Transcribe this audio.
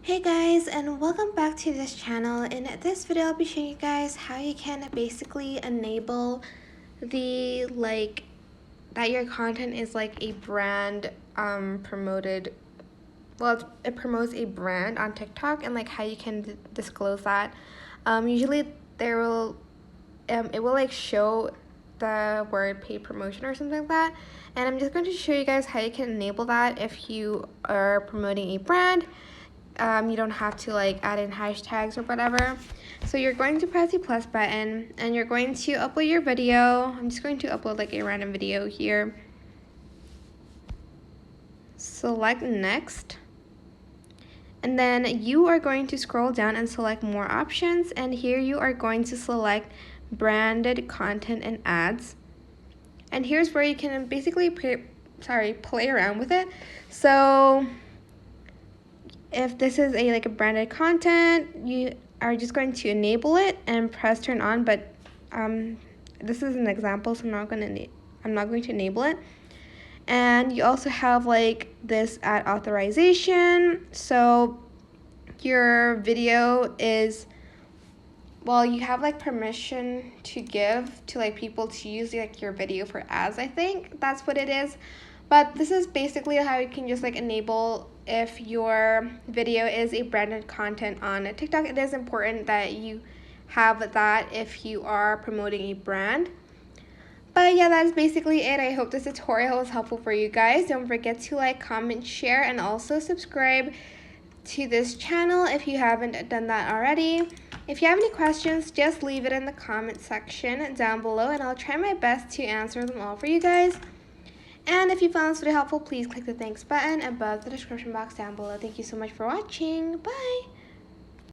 Hey guys, and welcome back to this channel. In this video I'll be showing you guys how you can basically enable the that your content is like a brand promoted. Well, it promotes a brand on TikTok, and like how you can disclose that. Usually there will it will like show the word paid promotion or something like that, and I'm just going to show you guys how you can enable that if you are promoting a brand. You don't have to like add in hashtags or whatever. So you're going to press the plus button and you're going to upload your video. I'm just going to upload like a random video here. Select next. And then you are going to scroll down and select more options, and here you are going to select branded content and ads. And here's where you can basically play around with it. So if this is a branded content, you are just going to enable it and press turn on, but this is an example, so I'm not going to enable it. And you also have like this ad authorization. So your video is, well, you have like permission to give to like people to use like your video for ads. I think that's what it is. But this is basically how you can just like enable if your video is a branded content on TikTok. It is important that you have that if you are promoting a brand. But yeah, that's basically it. I hope this tutorial was helpful for you guys. Don't forget to like, comment, share, and also subscribe to this channel if you haven't done that already. If you have any questions, just leave it in the comment section down below, and I'll try my best to answer them all for you guys. And if you found this video helpful, please click the thanks button above the description box down below. Thank you so much for watching. Bye!